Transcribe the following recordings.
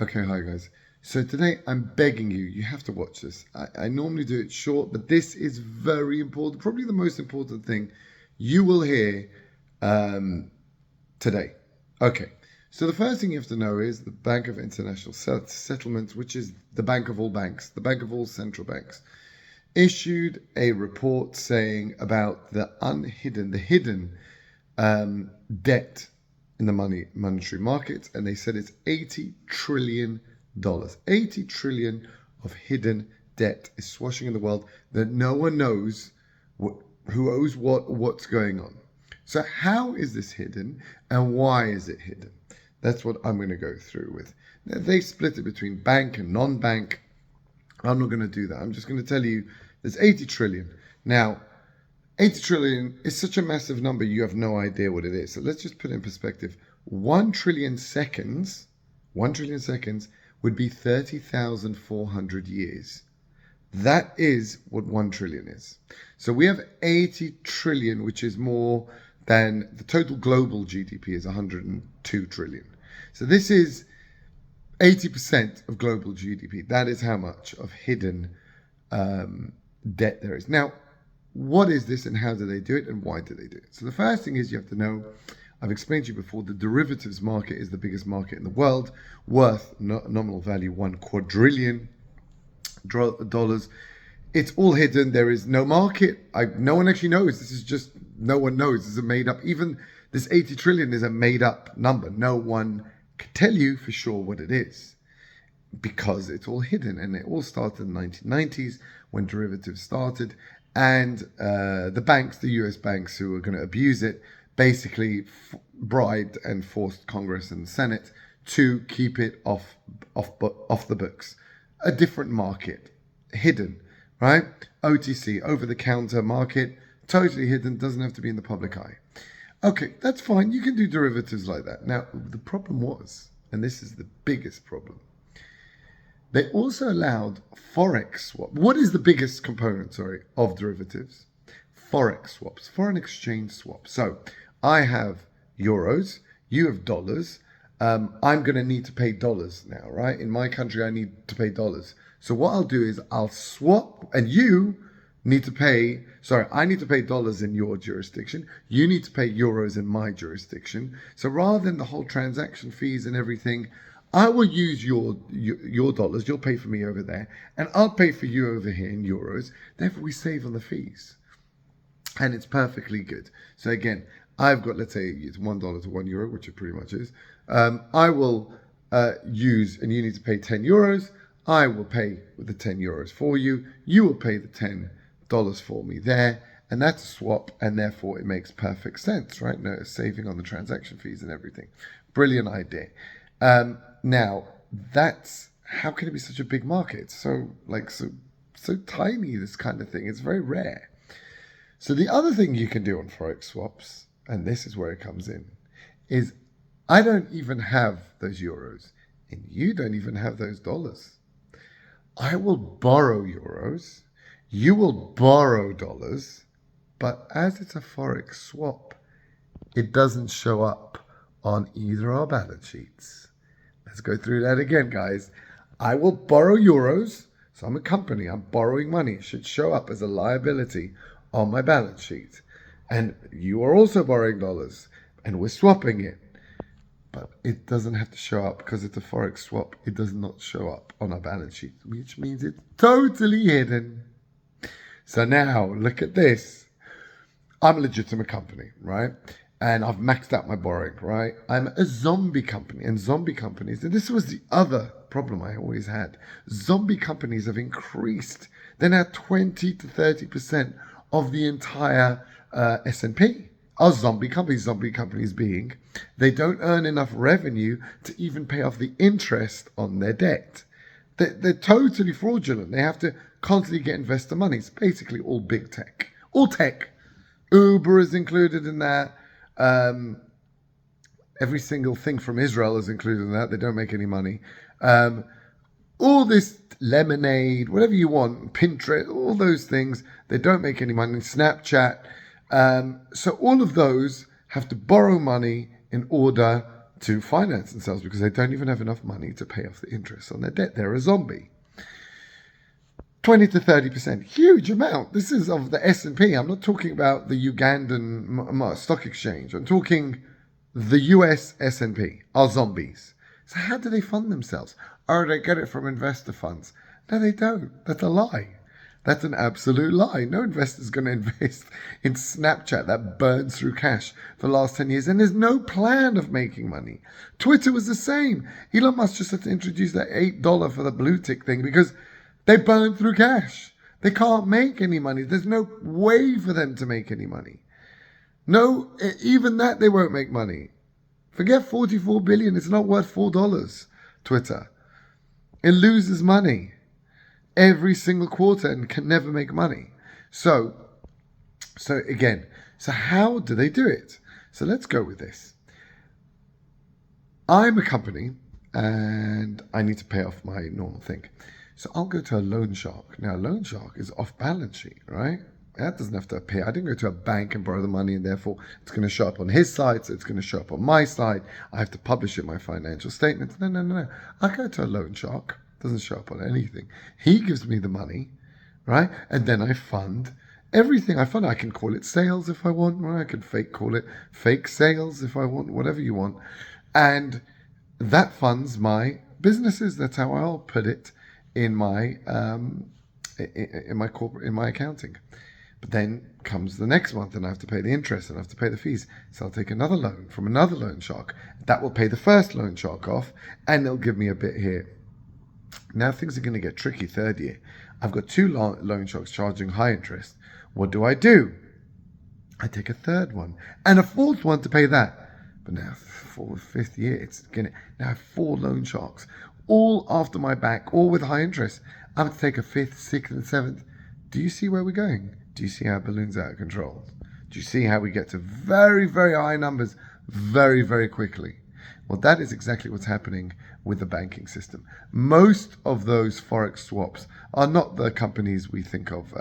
Okay, hi guys. So today I'm begging you, you have to watch this. I normally do it short, but this is very important, probably the most important thing you will hear um, today. Okay, so the first thing you have to know is the Bank of International Settlements, which is the bank of all banks, the bank of all central banks, issued a report saying about the hidden debt in the monetary markets, and they said it's $80 trillion. 80 trillion of hidden debt is swashing in the world that no one knows who owes what's going on. So how is this hidden, and why is it hidden? That's what I'm going to go through with. Now, they split it between bank and non-bank. I'm not going to do that. I'm just going to tell you there's 80 trillion. Now, 80 trillion is such a massive number, you have no idea what it is. So let's just put it in perspective. 1 trillion seconds would be 30,400 years. That is what 1 trillion is. So we have 80 trillion, which is more than the total global GDP is 102 trillion. So this is 80% of global GDP. That is how much of hidden debt there is. Now, what is this and how do they do it and why do they do it? So the first thing is you have to know, I've explained to you before, the derivatives market is the biggest market in the world, worth nominal value $1 quadrillion. It's all hidden. There is no market. No one actually knows. This is just, no one knows. This is a made up, even this 80 trillion is a made up number. No one can tell you for sure what it is because it's all hidden. And it all started in the 1990s when derivatives started. And the banks, the US banks who were going to abuse it, basically bribed and forced Congress and the Senate to keep it off the books. A different market, hidden, right? OTC, over-the-counter market, totally hidden, doesn't have to be in the public eye. Okay, that's fine. You can do derivatives like that. Now, the problem was, and this is the biggest problem, they also allowed FOREX swap. What is the biggest component, of derivatives? FOREX swaps, foreign exchange swaps. So I have euros, you have dollars. I'm going to need to pay dollars now, right? In my country, I need to pay dollars. So what I'll do is I'll swap, and you need to pay, I need to pay dollars in your jurisdiction. You need to pay euros in my jurisdiction. So rather than the whole transaction fees and everything, I will use your dollars, you'll pay for me over there, and I'll pay for you over here in euros. Therefore, we save on the fees. And it's perfectly good. So again, I've got, let's say it's $1 to €1, which it pretty much is. I will use, and you need to pay 10 euros. I will pay with the 10 euros for you. You will pay the $10 for me there. And that's a swap, and therefore it makes perfect sense, right? No saving on the transaction fees and everything. Brilliant idea. Now, that's, how can it be such a big market? It's so tiny, this kind of thing. It's very rare. So the other thing you can do on Forex swaps, and this is where it comes in, is I don't even have those euros, and you don't even have those dollars. I will borrow euros, you will borrow dollars, but as it's a Forex swap, it doesn't show up on either our balance sheets. Let's go through that again, guys. I will borrow euros. So I'm a company. I'm borrowing money. It should show up as a liability on my balance sheet. And you are also borrowing dollars. And we're swapping it. But it doesn't have to show up because it's a Forex swap. It does not show up on our balance sheet, which means it's totally hidden. So now, look at this. I'm a legitimate company, right? And I've maxed out my borrowing, right? I'm a zombie company, and zombie companies, and this was the other problem I always had. Zombie companies have increased. They're now 20 to 30% of the entire S&P. Are zombie companies being, they don't earn enough revenue to even pay off the interest on their debt. They're totally fraudulent. They have to constantly get investor money. It's basically all big tech. All tech. Uber is included in that. Every single thing from Israel is included in that. They don't make any money. All this Lemonade, whatever you want, Pinterest, all those things, they don't make any money. Snapchat. So all of those have to borrow money in order to finance themselves because they don't even have enough money to pay off the interest on their debt. They're a zombie. 20 to 30%, huge amount. This is of the S&P. I'm not talking about the Ugandan stock exchange. I'm talking the US S&P are zombies. So how do they fund themselves? Oh, they get it from investor funds. No, they don't. That's a lie. That's an absolute lie. No investor's going to invest in Snapchat that burns through cash for the last 10 years. And there's no plan of making money. Twitter was the same. Elon Musk just had to introduce that $8 for the blue tick thing because they burn through cash. They can't make any money. There's no way for them to make any money. No, even that they won't make money. Forget 44 billion. It's not worth $4, Twitter. It loses money every single quarter and can never make money. So how do they do it? So let's go with this. I'm a company and I need to pay off my normal thing. So I'll go to a loan shark. Now, a loan shark is off balance sheet, right? That doesn't have to appear. I didn't go to a bank and borrow the money and therefore it's going to show up on his side, so it's going to show up on my side. I have to publish it in my financial statements. No. I go to a loan shark. Doesn't show up on anything. He gives me the money, right? And then I fund everything. I can call it sales if I want, right? I can call it fake sales if I want, whatever you want. And that funds my businesses. That's how I'll put it in my accounting. But then comes the next month and I have to pay the interest and I have to pay the fees. So I'll take another loan from another loan shark. That will pay the first loan shark off and they'll give me a bit here. Now things are going to get tricky third year. I've got two loan sharks charging high interest. What do? I take a third one and a fourth one to pay that. But now for the fifth year, it's going to now have 4 loan sharks, all after my back, all with high interest. I'm going to take a 5th, 6th, and 7th. Do you see where we're going? Do you see how it balloons out of control? Do you see how we get to very, very high numbers very, very quickly? Well, that is exactly what's happening with the banking system. Most of those Forex swaps are not the companies we think of,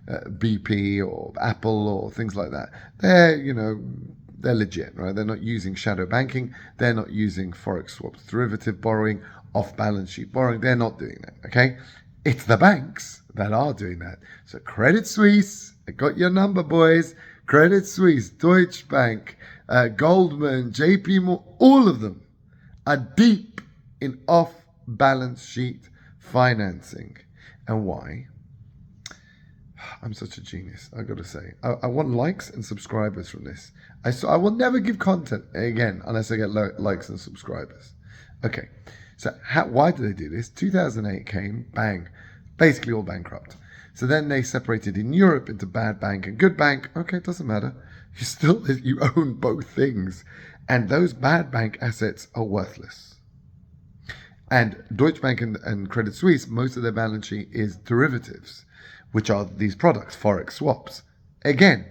BP or Apple or things like that. They're legit, right? They're not using shadow banking. They're not using Forex swaps, derivative borrowing, off-balance sheet borrowing. They're not doing that, okay? It's the banks that are doing that. So Credit Suisse, I got your number, boys. Credit Suisse, Deutsche Bank, Goldman, JP Morgan, all of them are deep in off-balance sheet financing. And why? I'm such a genius, I got to say. I want likes and subscribers from this. I will never give content again unless I get likes and subscribers. Okay, so why do they do this? 2008 came, bang, basically all bankrupt. So then they separated in Europe into bad bank and good bank. Okay, it doesn't matter. You own both things. And those bad bank assets are worthless. And Deutsche Bank and Credit Suisse, most of their balance sheet is derivatives, which are these products, Forex swaps. Again,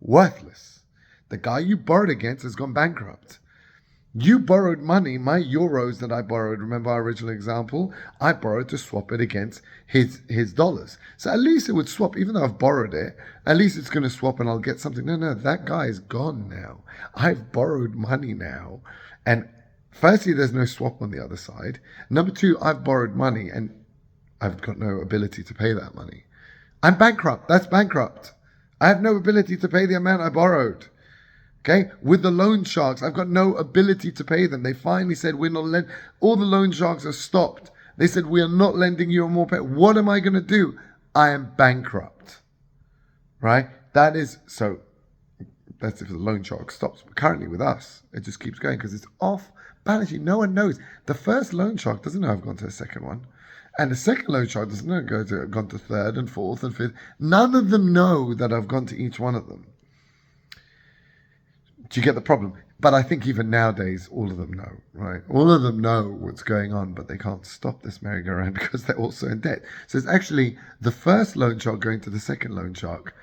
worthless. The guy you borrowed against has gone bankrupt. You borrowed money, my euros that I borrowed, remember our original example? I borrowed to swap it against his dollars. So at least it would swap, even though I've borrowed it, at least it's going to swap and I'll get something. No, that guy is gone now. I've borrowed money now. And firstly, there's no swap on the other side. Number 2, I've borrowed money and I've got no ability to pay that money. I'm bankrupt. That's bankrupt. I have no ability to pay the amount I borrowed. Okay, with the loan sharks, I've got no ability to pay them. They finally said, we're not all the loan sharks are stopped. They said, we are not lending you more pay. What am I going to do? I am bankrupt. Right? That's if the loan shark stops. But currently with us, it just keeps going because it's off balance sheet. No one knows. The first loan shark doesn't know I've gone to the second one. And the second loan shark doesn't know I've gone to third and fourth and fifth. None of them know that I've gone to each one of them. Do you get the problem? But I think even nowadays, all of them know, right? All of them know what's going on, but they can't stop this merry-go-round because they're also in debt. So it's actually the first loan shark going to the second loan shark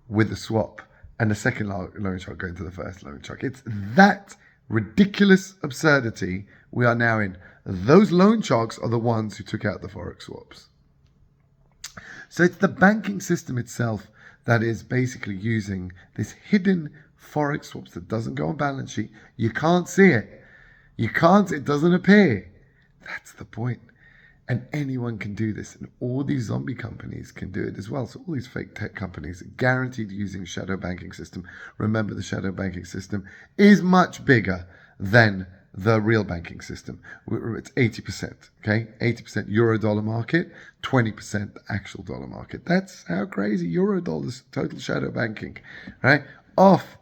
with the swap, and the second loan shark going to the first loan shark. It's that ridiculous absurdity we are now in. Those loan sharks are the ones who took out the Forex swaps. So it's the banking system itself that is basically using this hidden Forex swaps that doesn't go on balance sheet. You can't see it. You can't, it doesn't appear. That's the point. And anyone can do this. And all these zombie companies can do it as well. So all these fake tech companies are guaranteed using shadow banking system. Remember, the shadow banking system is much bigger than the real banking system. It's 80%, okay? 80% euro dollar market, 20% the actual dollar market. That's how crazy euro dollars, total shadow banking, right? Off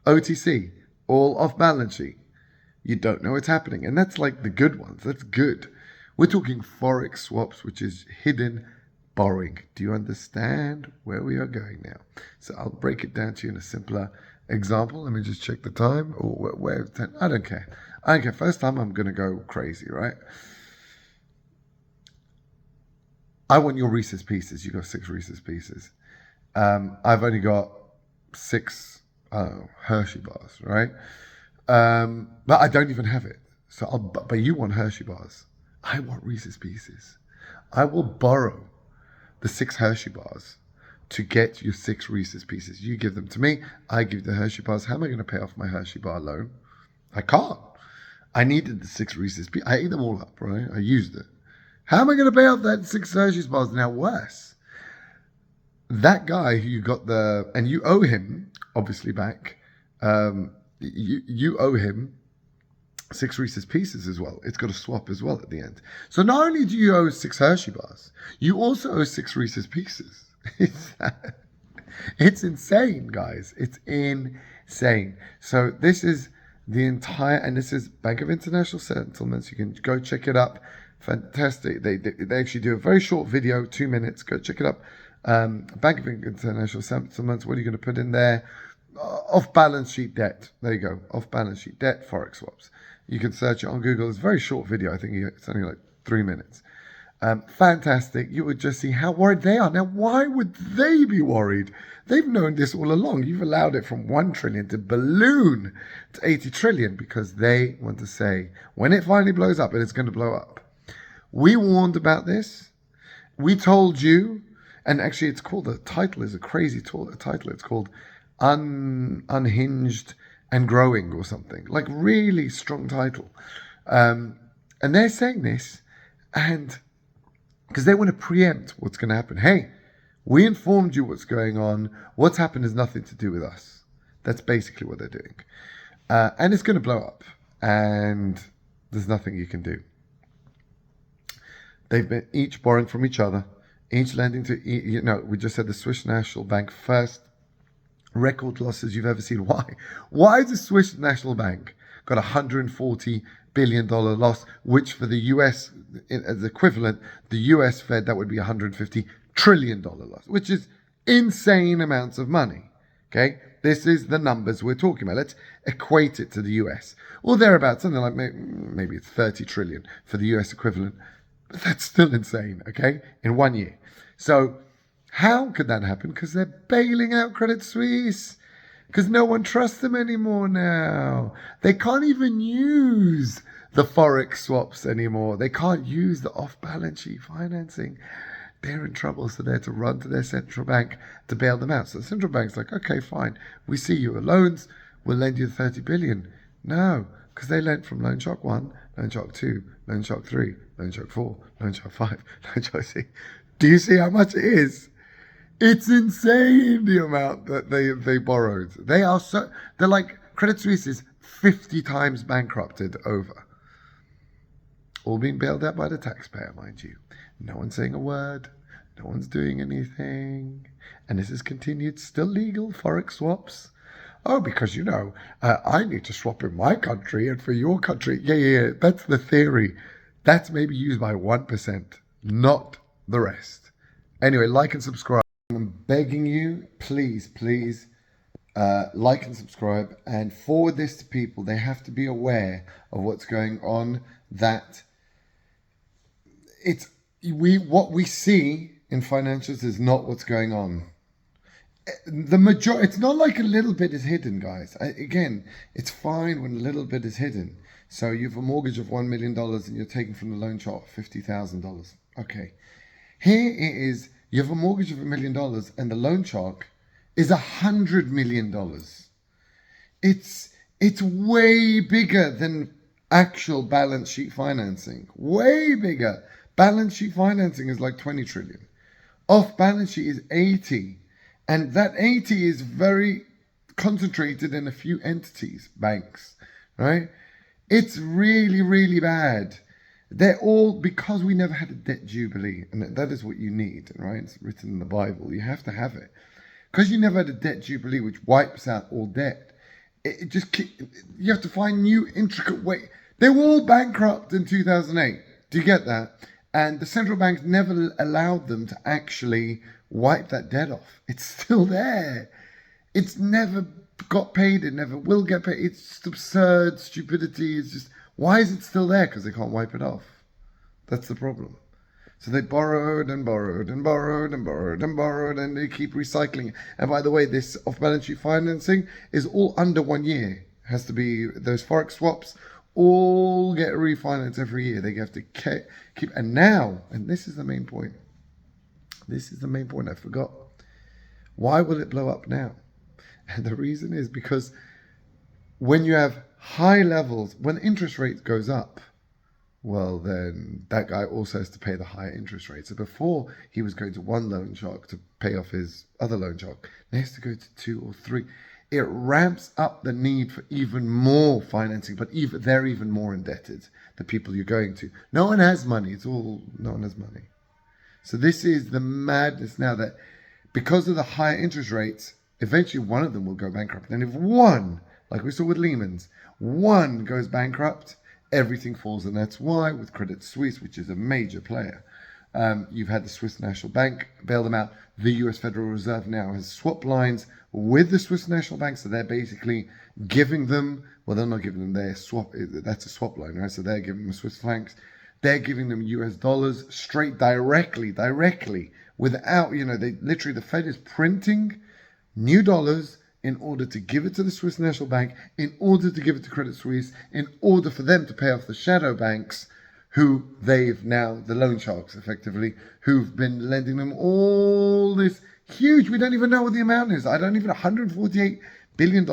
OTC, all off balance sheet. You don't know what's happening. And that's like the good ones. That's good. We're talking FOREX swaps, which is hidden borrowing. Do you understand where we are going now? So I'll break it down to you in a simpler example. Let me just check the time. Or where? I don't care. I don't care. First time I'm going to go crazy, right? I want your Reese's Pieces. You got 6 Reese's Pieces. I've only got 6 Hershey bars, right? But I don't even have it. So but you want Hershey bars. I want Reese's Pieces. I will borrow the 6 Hershey bars to get your 6 Reese's Pieces. You give them to me. I give you the Hershey bars. How am I going to pay off my Hershey bar loan? I can't. I needed the 6 Reese's Pieces. I ate them all up, right? I used it. How am I going to pay off that 6 Hershey's bars? Now worse. That guy who you got and you owe him, obviously back, you owe him 6 Reese's Pieces as well. It's got a swap as well at the end. So not only do you owe 6 Hershey bars, you also owe 6 Reese's Pieces. It's insane, guys. It's insane. So this is the entire, and this is Bank of International Settlements. You can go check it up. Fantastic. They actually do a very short video, 2 minutes. Go check it up. Bank of International Settlements. What are you going to put in there? Off-balance sheet debt. There you go. Off-balance sheet debt, FOREX swaps. You can search it on Google. It's a very short video. I think it's only like 3 minutes. Fantastic. You would just see how worried they are. Now, why would they be worried? They've known this all along. You've allowed it from 1 trillion to balloon to 80 trillion because they want to say, when it finally blows up, and it's going to blow up. We warned about this. We told you, and actually it's called, the title is a crazy title. It's called Unhinged and Growing or something, like really strong title. And they're saying this and because they want to preempt what's going to happen. Hey, we informed you what's going on. What's happened has nothing to do with us. That's basically what they're doing. And it's going to blow up and there's nothing you can do. They've been each borrowing from each other, each lending to, we just said the Swiss National Bank first record losses you've ever seen. Why? Why is the Swiss National Bank got $140 billion loss, which for the US, as equivalent, the US Fed, that would be $150 trillion loss, which is insane amounts of money. Okay? This is the numbers we're talking about. Let's equate it to the US. Or thereabouts, something like maybe it's 30 trillion for the US equivalent. But that's still insane, okay? In 1 year. So how could that happen? Because they're bailing out Credit Suisse. Because no one trusts them anymore now. They can't even use the FOREX swaps anymore. They can't use the off-balance sheet financing. They're in trouble, so they're to run to their central bank to bail them out. So the central bank's like, okay, fine. We see your loans. We'll lend you 30 billion. No, because they lent from Loan Shock 1, Loan Shock 2, Loan Shock 3, Loan Shock 4, Loan Shock 5, Loan Shock 6. Do you see how much it is? It's insane the amount that they borrowed. They're like, Credit Suisse is 50 times bankrupted over. All being bailed out by the taxpayer, mind you. No one's saying a word. No one's doing anything. And this is continued, still legal, FOREX swaps. Oh, because, I need to swap in my country and for your country. Yeah. That's the theory. That's maybe used by 1%, not the rest. Anyway, like and subscribe. I'm begging you, please, like and subscribe and forward this to people. They have to be aware of what's going on, that what we see in financials is not what's going on. The majority, it's not like a little bit is hidden, guys. Again, it's fine when a little bit is hidden. So you have a mortgage of $1 million and you're taking from the loan shark $50,000. Okay. Here it is, you have a mortgage of $1 million and the loan shark is $100 million. It's way bigger than Actual balance sheet financing, way bigger. Balance sheet financing is like 20 trillion. Off balance sheet is 80. And that 80 is very concentrated in a few entities, banks, right? It's really, really bad. They're all, because we never had a debt jubilee, and that is what you need, right? It's written in the Bible. You have to have it. Because you never had a debt jubilee, which wipes out all debt. It just, you have to find new intricate ways. They were all bankrupt in 2008. Do you get that? And the central banks never allowed them to actually wipe that debt off. It's still there. It's never got paid. It never will get paid. It's absurd stupidity. It's just, why is it still there? Because they can't wipe it off. That's the problem. So they borrowed and borrowed and borrowed and borrowed and borrowed, and they keep recycling. And by the way, this off-balance sheet financing is all under 1 year. It has to be, those FOREX swaps all get refinanced every year. They have to keep, and now, and this is the main point. This is the main point I forgot. Why will it blow up now? And the reason is because when you have high levels, when interest rate goes up, well, then that guy also has to pay the higher interest rate. So before he was going to one loan shark to pay off his other loan shark, now he has to go to 2 or 3. It ramps up the need for even more financing, but they're even more indebted, the people you're going to. No one has money. No one has money. So this is the madness now, that because of the higher interest rates, eventually one of them will go bankrupt. And if one, like we saw with Lehman's, one goes bankrupt, everything falls. And that's why with Credit Suisse, which is a major player, you've had the Swiss National Bank bail them out. The US Federal Reserve now has swap lines with the Swiss National Bank. So they're basically giving them, well, they're not giving them their swap. That's a swap line, right? So they're giving them Swiss francs. They're giving them US dollars straight directly, without, they literally, the Fed is printing new dollars in order to give it to the Swiss National Bank, in order to give it to Credit Suisse, in order for them to pay off the shadow banks who they've now, the loan sharks effectively, who've been lending them all this huge, we don't even know what the amount is. I don't even, $148 billion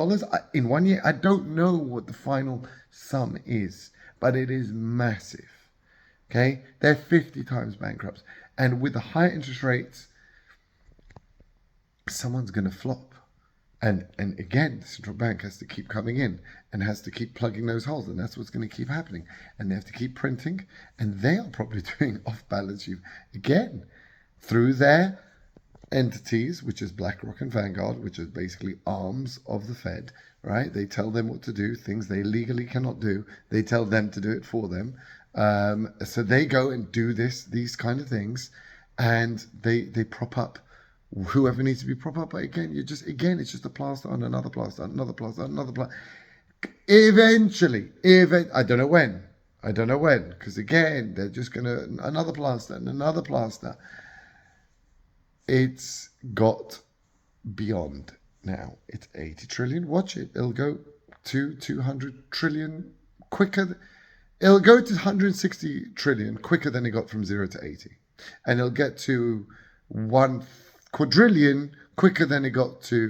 in 1 year. I don't know what the final sum is, but it is massive. Okay, they're 50 times bankrupt. And with the higher interest rates, someone's going to flop. And again, the central bank has to keep coming in and has to keep plugging those holes. And that's what's going to keep happening. And they have to keep printing. And they are probably doing off-balance sheet again through their entities, which is BlackRock and Vanguard, which is basically arms of the Fed, right? They tell them what to do, things they legally cannot do. They tell them to do it for them. So they go and do these kind of things, and they prop up whoever needs to be propped up. But again, it's just a plaster on another plaster, another plaster, another plaster. Eventually, I don't know when, because again, they're just gonna another plaster and another plaster. It's got beyond now. It's 80 trillion. Watch it. It'll go to 200 trillion quicker. It'll go to 160 trillion quicker than it got from 0 to 80. And it'll get to 1 quadrillion quicker than it got to